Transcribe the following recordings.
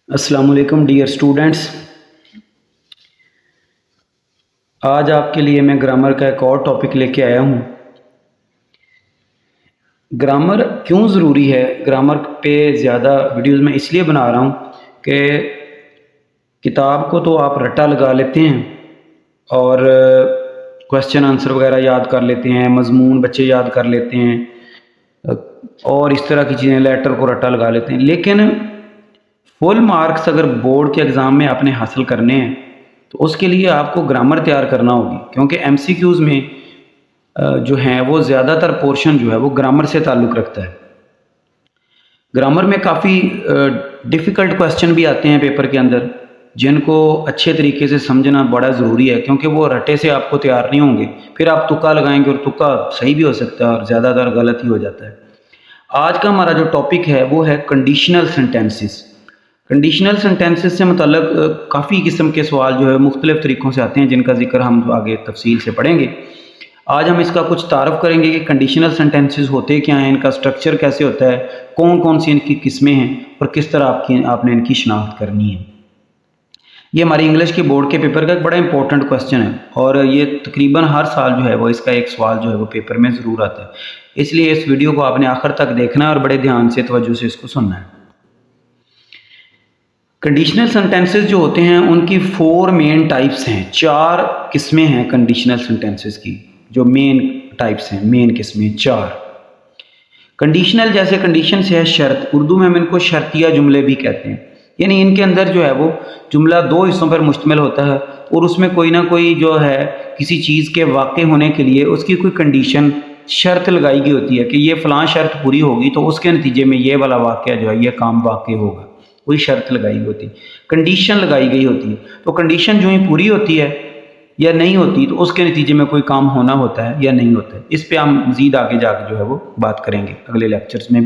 अस्सलाम वालेकुम dear students. आज आपके लिए मैं ग्रामर का एक और टॉपिक लेके आया हूँ। ग्रामर क्यों ज़रूरी है, ग्रामर पे ज़्यादा वीडियोज़ मैं इसलिए बना रहा हूँ कि किताब को तो आप रट्टा लगा लेते हैं और क्वेश्चन आंसर वगैरह याद कर लेते हैं, मज़मून बच्चे याद कर लेते हैं और इस तरह की चीज़ें, लेटर को रट्टा लगा लेते हैं। लेकिन फुल मार्क्स अगर बोर्ड के एग्ज़ाम में आपने हासिल करने हैं तो उसके लिए आपको ग्रामर तैयार करना होगी, क्योंकि एमसीक्यूज़ में जो हैं वो ज़्यादातर पोर्शन जो है वो ग्रामर से ताल्लुक़ रखता है। ग्रामर में काफ़ी डिफ़िकल्ट क्वेश्चन भी आते हैं पेपर के अंदर, जिनको अच्छे तरीके से समझना बड़ा ज़रूरी है, क्योंकि वो रट्टे से आपको तैयार नहीं होंगे। फिर आप तुक्का लगाएंगे और तुक्का सही भी हो सकता है और ज़्यादातर गलत ही हो जाता है। आज का हमारा जो टॉपिक है वो है कंडीशनल सेंटेंसेस। कंडीशनल सेंटेंसेस से मतलब काफ़ी किस्म के सवाल जो है मुख्तलिफ़ तरीक़ों से आते हैं, जिनका ज़िक्र हम आगे तफसील से पढ़ेंगे। आज हम इसका कुछ तारफ़ करेंगे कि कंडीशनल सेंटेंसेस होते क्या हैं, इनका स्ट्रक्चर कैसे होता है, कौन कौन सी इनकी किस्में हैं और किस तरह आपने इनकी शनाख्त करनी है। ये हमारी इंग्लिश के बोर्ड के पेपर का एक बड़ा इंपॉर्टेंट क्वेश्चन है और ये तकरीबन हर साल जो है वो इसका एक सवाल जो है वो पेपर में ज़रूर आता है। इसलिए इस वीडियो को आपने आखिर तक देखना है और बड़े ध्यान से तवज्जो से इसको सुनना है। कंडीशनल सेंटेंसेस जो होते हैं उनकी 4 मेन टाइप्स हैं, 4 किस्में हैं कंडीशनल सेंटेंसेस की। जो मेन टाइप्स हैं, मेन किस्में 4। कंडीशनल जैसे कंडीशन से है शर्त, उर्दू में हम इनको शर्तिया जुमले भी कहते हैं। यानी इनके अंदर जो है वो जुमला 2 हिस्सों पर मुश्तमिल होता है और उसमें कोई ना कोई जो है किसी चीज़ के वाक़े होने के लिए उसकी कोई कंडीशन, शर्त लगाई गई होती है कि ये फ़लाँ शर्त पूरी होगी तो उसके नतीजे में ये वाला वाक़या जो है ये काम वाक़ई होगा। कोई शर्त लगाई गई होती, कंडीशन लगाई गई होती है। तो कंडीशन जो ही पूरी होती है या नहीं होती तो उसके नतीजे में कोई काम होना होता है या नहीं होता है। इस पे हम मज़ीद आगे जाकर जो है वो बात करेंगे अगले लेक्चर्स में।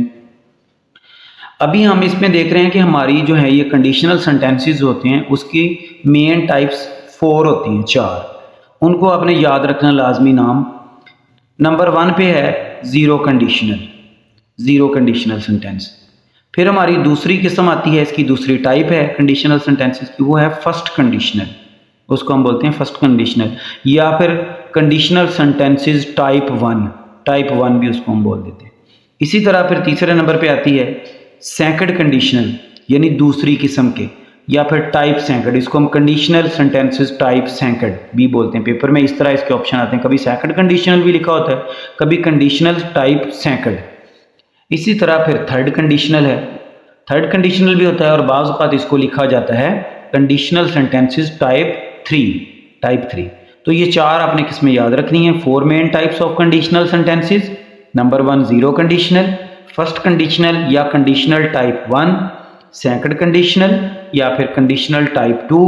अभी हम इसमें देख रहे हैं कि हमारी जो है ये कंडीशनल सेंटेंसेस होते हैं उसकी मेन टाइप्स 4 होती हैं, 4। उनको आपने याद रखना लाजमी नाम। नंबर 1 पे है zero conditional, zero conditional sentence. फिर हमारी दूसरी किस्म आती है, इसकी दूसरी टाइप है कंडीशनल सेंटेंसेस की, वो है फर्स्ट कंडीशनल। उसको हम बोलते हैं फर्स्ट कंडीशनल या फिर कंडीशनल सेंटेंसेस टाइप 1, टाइप 1 भी उसको हम बोल देते हैं। इसी तरह फिर तीसरे नंबर पे आती है सेकंड कंडीशनल, यानी दूसरी किस्म के, या फिर टाइप सेकंड। इसको हम कंडीशनल सेंटेंसेस टाइप सेकंड भी बोलते हैं। पेपर में इस तरह इसके ऑप्शन आते हैं, कभी सेकंड कंडीशनल भी लिखा होता है, कभी कंडीशनल टाइप सेकंड। इसी तरह फिर थर्ड कंडीशनल है, थर्ड कंडीशनल भी होता है और बाज़ औक़ात इसको लिखा जाता है कंडीशनल सेंटेंसेस टाइप 3, टाइप 3। तो ये 4 आपने किस्में याद रखनी है। 4 main types of conditional sentences. Number 1 zero conditional, first conditional या कंडीशनल टाइप 1, सेकंड कंडीशनल या फिर कंडीशनल टाइप 2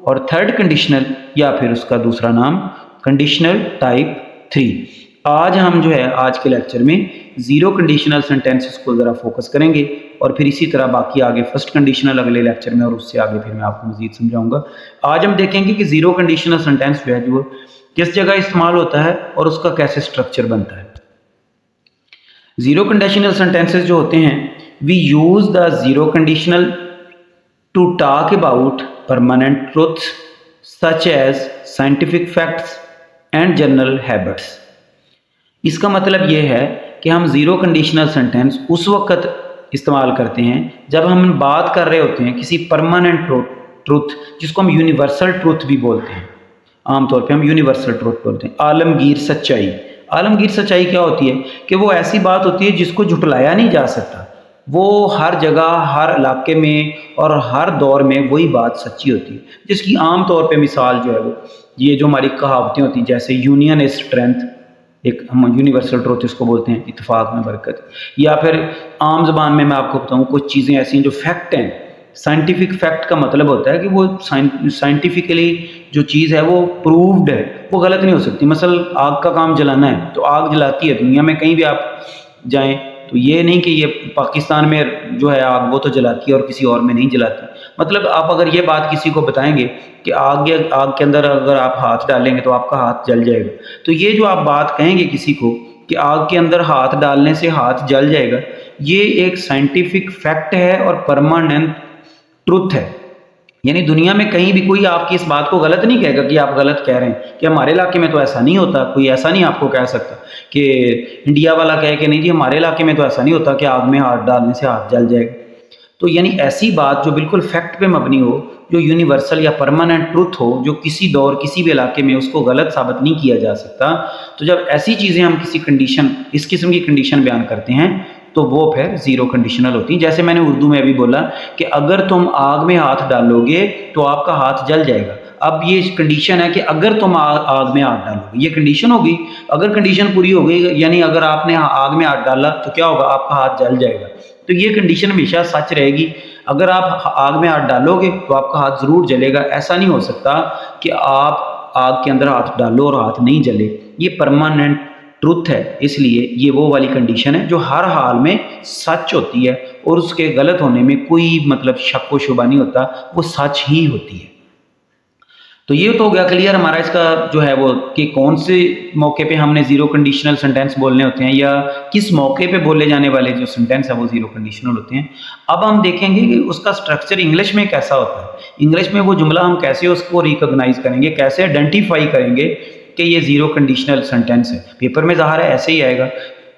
और थर्ड कंडीशनल या फिर उसका दूसरा नाम कंडीशनल टाइप 3। आज हम जो है आज के लेक्चर में ज़ीरो कंडीशनल सेंटेंसेस को ज़रा फोकस करेंगे और फिर इसी तरह बाकी आगे फर्स्ट कंडीशनल अगले लेक्चर में और उससे आगे फिर मैं आपको मज़ीद समझाऊंगा। आज हम देखेंगे कि ज़ीरो कंडीशनल सेंटेंस जो है जो किस जगह इस्तेमाल होता है और उसका कैसे स्ट्रक्चर बनता है। ज़ीरो कंडीशनल सेंटेंसेस जो होते हैं, we use the zero conditional to talk about permanent truths such as scientific facts and general habits. इसका मतलब ये है कि हम ज़ीरो कंडीशनल सेंटेंस उस वक्त इस्तेमाल करते हैं जब हम बात कर रहे होते हैं किसी परमानेंट ट्रुथ, जिसको हम यूनिवर्सल ट्रुथ भी बोलते हैं। आमतौर पे हम यूनिवर्सल ट्रुथ बोलते हैं। आलमगीर सच्चाई, आलमगीर सच्चाई क्या होती है कि वो ऐसी बात होती है जिसको झुटलाया नहीं जा सकता। वो हर जगह, हर इलाके में और हर दौर में वही बात सच्ची होती है, जिसकी आम तौर पे मिसाल जो है वो ये जो हमारी कहावतें होती हैं, जैसे यूनियन इज स्ट्रेंथ, एक हम यूनिवर्सल ट्रुथ इसको बोलते हैं, इत्तेफाक में बरकत। या फिर आम ज़बान में मैं आपको बताऊं कुछ चीज़ें ऐसी हैं जो फैक्ट हैं। साइंटिफिक फैक्ट का मतलब होता है कि वो साइंटिफिकली जो चीज़ है वो प्रूव्ड है, वो गलत नहीं हो सकती। मसल आग का काम जलाना है तो आग जलाती है, दुनिया में कहीं भी आप जाएं तो ये नहीं कि ये पाकिस्तान में जो है आग वो तो जलाती है और किसी और में नहीं जलाती। मतलब आप अगर ये बात किसी को बताएंगे कि आग के अंदर अगर आप हाथ डालेंगे तो आपका हाथ जल जाएगा, तो ये जो आप बात कहेंगे किसी को कि आग के अंदर हाथ डालने से हाथ जल जाएगा, ये एक साइंटिफिक फैक्ट है और परमानेंट ट्रुथ है। यानी दुनिया में कहीं भी कोई आपकी इस बात को गलत नहीं कहेगा कि आप गलत कह रहे हैं कि हमारे इलाके में तो ऐसा नहीं होता। कोई ऐसा नहीं आपको कह सकता कि इंडिया वाला कहे कि नहीं जी हमारे इलाके में तो ऐसा नहीं होता कि आग में हाथ डालने से हाथ जल जाएगा। तो यानी ऐसी बात जो बिल्कुल फैक्ट पे मबनी हो, जो यूनिवर्सल या परमानेंट ट्रुथ हो, जो किसी दौर किसी भी इलाके में उसको गलत साबित नहीं किया जा सकता। तो जब ऐसी चीज़ें हम किसी कंडीशन, इस किस्म की कंडीशन बयान करते हैं तो वो फिर ज़ीरो कंडीशनल होती हैं। जैसे मैंने उर्दू में अभी बोला कि अगर तुम आग में हाथ डालोगे तो आपका हाथ जल जाएगा। अब ये कंडीशन है कि अगर तुम आग में हाथ डालोगे, ये कंडीशन होगी। अगर कंडीशन पूरी हो गई, यानी अगर आपने आग में हाथ डाला तो क्या होगा, आपका हाथ जल जाएगा। तो ये कंडीशन हमेशा सच रहेगी। अगर आप आग में हाथ डालोगे तो आपका हाथ ज़रूर जलेगा। ऐसा नहीं हो सकता कि आप आग के अंदर हाथ डालो और हाथ नहीं जले। ये परमानेंट ट्रुथ है, इसलिए ये वो वाली कंडीशन है जो हर हाल में सच होती है और उसके गलत होने में कोई मतलब शक व शुबा नहीं होता, वो सच ही होती है। तो ये तो हो गया क्लियर हमारा इसका जो है वो कि कौन से मौके पे हमने ज़ीरो कंडीशनल सेंटेंस बोलने होते हैं या किस मौके पे बोले जाने वाले जो सेंटेंस है वो ज़ीरो कंडीशनल होते हैं। अब हम देखेंगे कि उसका स्ट्रक्चर इंग्लिश में कैसा होता है। इंग्लिश में वो जुमला हम कैसे उसको रिकॉग्नाइज करेंगे, कैसे आइडेंटिफाई करेंगे कि ये ज़ीरो कंडीशनल सेंटेंस है। पेपर में ज़ाहिर है ऐसे ही आएगा,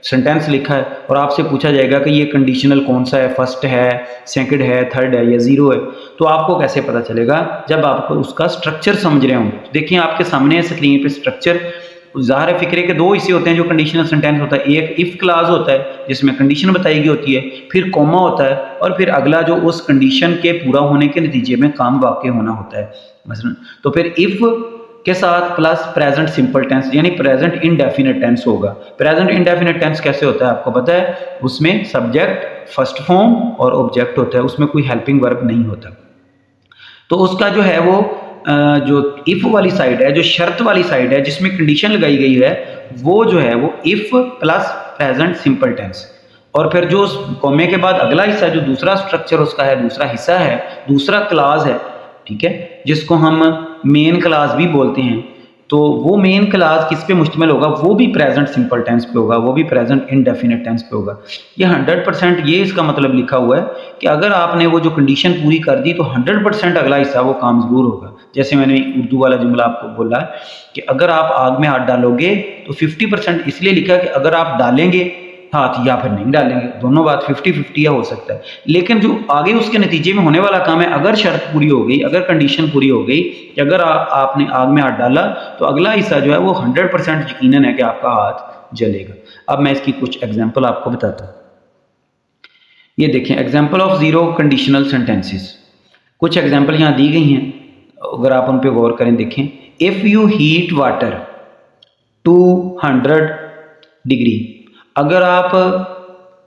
सेंटेंस लिखा है और आपसे पूछा जाएगा कि ये कंडीशनल कौन सा है, फर्स्ट है, सेकंड है, थर्ड है या ज़ीरो है। तो आपको कैसे पता चलेगा, जब आपको उसका स्ट्रक्चर समझ रहे होंगे। तो देखिए आपके सामने है स्क्रीन पे स्ट्रक्चर। ज़ाहिर है फ़िक्रे के दो हिस्से होते हैं जो कंडीशनल सेंटेंस होता है। एक इफ़ क्लाज होता है जिसमें कंडीशन बताई गई होती है, फिर कॉमा होता है और फिर अगला जो उस कंडीशन के पूरा होने के नतीजे में काम वाक़ई होना होता है। मसलन तो फिर इफ़ के साथ प्लस प्रेजेंट सिंपल टेंस यानी प्रेजेंट इनडेफिनिट टेंस होगा। प्रेजेंट इनडेफिनिट टेंस कैसे होता है आपको पता है, उसमें सब्जेक्ट फर्स्ट फॉर्म और ऑब्जेक्ट होता है, उसमें कोई हेल्पिंग वर्ब नहीं होता। तो उसका जो है वो जो इफ वाली साइड है, जो शर्त वाली साइड है जिसमें कंडीशन लगाई गई है, वो जो है वो if plus present simple tense. और फिर जो उस कॉमे के बाद अगला हिस्सा जो दूसरा स्ट्रक्चर उसका है, दूसरा हिस्सा है, दूसरा क्लास है, ठीक है, जिसको हम मेन क्लास भी बोलते हैं। तो वो मेन क्लास किस पे मुश्तमिल होगा, वो भी प्रेजेंट सिंपल टेंस पे होगा, वो भी प्रेजेंट इनडेफिनिट टेंस पे होगा। ये 100% ये इसका मतलब लिखा हुआ है कि अगर आपने वो जो कंडीशन पूरी कर दी तो 100% अगला हिस्सा वो काम ज़रूर होगा। जैसे मैंने उर्दू वाला जुमला आपको बोला कि अगर आप आग में हाथ डालोगे तो 50% इसलिए लिखा कि अगर आप डालेंगे हाथ या फिर नहीं डालेंगे, दोनों बात 50-50 हो सकता है। लेकिन जो आगे उसके नतीजे में होने वाला काम है, अगर शर्त पूरी हो गई, अगर कंडीशन पूरी हो गई कि अगर आपने आग में हाथ डाला तो अगला हिस्सा जो है वो 100% यकीनन है कि आपका हाथ जलेगा। अब मैं इसकी कुछ एग्जाम्पल आपको बताता हूँ। ये देखें example of zero conditional sentences. कुछ एग्जाम्पल यहाँ दी गई हैं, अगर आप उन पर गौर करें देखें। If you heat water 200 degree, अगर आप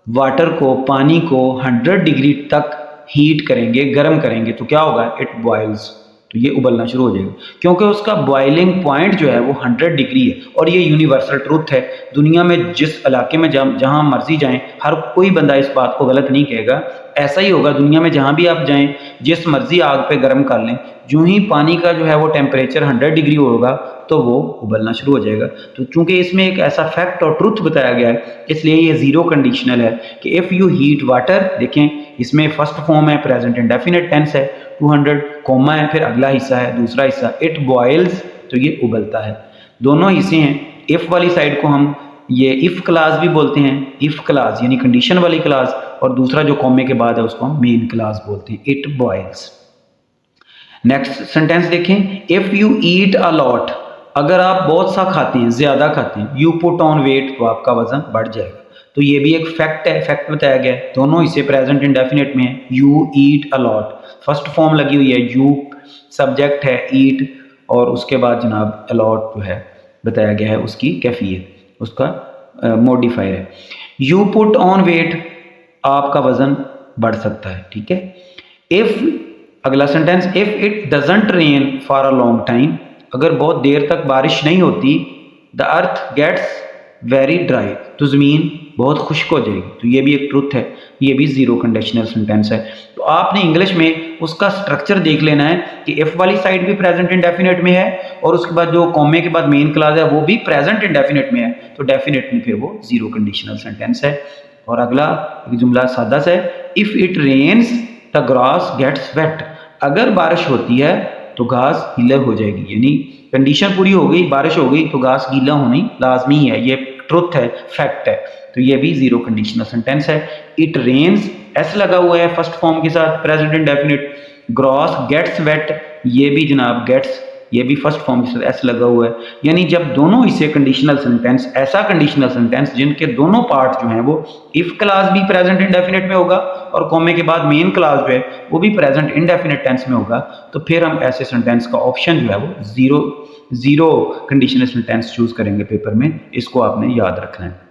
वाटर को, पानी को 100 डिग्री तक हीट करेंगे, गर्म करेंगे तो क्या होगा, इट बॉयल्स, तो ये उबलना शुरू हो जाएगा क्योंकि उसका बॉइलिंग पॉइंट जो है वो 100 डिग्री है। और ये यूनिवर्सल ट्रूथ है, दुनिया में जिस इलाके में जहाँ मर्जी जाएं, हर कोई बंदा इस बात को गलत नहीं कहेगा। ऐसा ही होगा दुनिया में जहाँ भी आप जाएं, जिस मर्जी आग पे गर्म कर लें, जो ही पानी का जो है वो टेम्परेचर 100 डिग्री होगा तो वो उबलना शुरू हो जाएगा। तो चूंकि इसमें एक ऐसा फैक्ट और ट्रुथ बताया गया है, इसलिए ये ज़ीरो कंडीशनल है कि इफ़ यू हीट वाटर, देखें इसमें फर्स्ट फॉर्म है, प्रेजेंट इंडेफिनिट टेंस है, 200 कॉमा है, फिर अगला हिस्सा है, दूसरा हिस्सा इट बॉयल्स, तो ये उबलता है। दोनों हिस्से हैं। इफ़ वाली साइड को हम ये इफ़ क्लास भी बोलते हैं, इफ़ क्लास यानी कंडीशन वाली क्लास, और दूसरा जो कॉमे के बाद है उसको हम मेन क्लास बोलते हैं, इट बॉयल्स। नेक्स्ट सेंटेंस देखें, if you eat a lot, अगर आप बहुत सा खाते हैं, ज़्यादा खाते हैं, यू पुट ऑन वेट, तो आपका वजन बढ़ जाएगा। तो ये भी एक फैक्ट है, फैक्ट बताया गया है। दोनों इसे प्रेजेंट इंडेफिनिट में है, you eat a lot, first form लगी हुई है, यू सब्जेक्ट है, ईट, और उसके बाद जनाब अलॉट जो है बताया गया है उसकी कैफियत, उसका मॉडिफायर है। यू पुट ऑन वेट, आपका वजन बढ़ सकता है, ठीक है। इफ़, अगला sentence, if it doesn't rain for a long time, अगर बहुत देर तक बारिश नहीं होती, the earth gets very dry, तो ज़मीन बहुत खुश्क हो जाएगी। तो ये भी एक ट्रुथ है, ये भी ज़ीरो कंडीशनल सेंटेंस है। तो आपने इंग्लिश में उसका स्ट्रक्चर देख लेना है कि इफ़ वाली साइड भी प्रेजेंट इंडेफिनिट में है और उसके बाद जो कॉमे के बाद मेन क्लास है वो भी प्रेजेंट इंडेफिनिट में है, तो डेफिनेटली फिर वो ज़ीरो कंडीशनल सेंटेंस है। और अगला एक जुमला सादा सा है, if it rains the grass gets wet, अगर बारिश होती है तो घास गीला हो जाएगी, यानी कंडीशन पूरी हो गई, बारिश हो गई तो घास गीला होनी लाजमी है, ये ट्रुथ है, फैक्ट है। तो ये भी जीरो कंडीशनल सेंटेंस है। इट रेन्स, एस लगा हुआ है फर्स्ट फॉर्म के साथ, present indefinite. Grass gets wet, ये भी जनाब गेट्स, ये भी फर्स्ट फॉर्म के साथ एस लगा हुआ है। यानी जब दोनों इसे कंडीशनल सेंटेंस, ऐसा कंडीशनल सेंटेंस जिनके दोनों पार्ट जो हैं वो इफ क्लास भी प्रेजेंट इंडेफिनिट में होगा और कॉमे के बाद मेन क्लास जो है वो भी प्रेजेंट इंडेफिनिट टेंस में होगा, तो फिर हम ऐसे सेंटेंस का ऑप्शन जो है वो जीरो कंडीशनल सेंटेंस चूज करेंगे पेपर में। इसको आपने याद रखना है।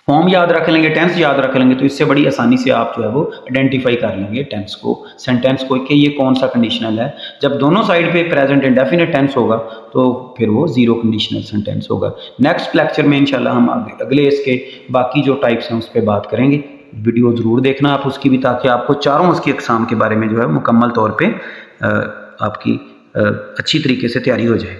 फॉर्म याद रख लेंगे, टेंस याद रख लेंगे, तो इससे बड़ी आसानी से आप जो है वो आइडेंटिफाई कर लेंगे टेंस को, सेंटेंस को, कि ये कौन सा कंडीशनल है। जब दोनों साइड पे प्रेजेंट इंडेफिनिट टेंस होगा तो फिर वो जीरो कंडीशनल सेंटेंस होगा। नेक्स्ट लेक्चर में इंशाल्लाह हम अगले इसके बाकी जो टाइप्स हैं उस पर बात करेंगे। वीडियो ज़रूर देखना आप उसकी भी, ताकि आपको चारों उसकी एग्जाम के बारे में जो है मुकम्मल तौर पर आपकी अच्छी तरीके से तैयारी हो जाए।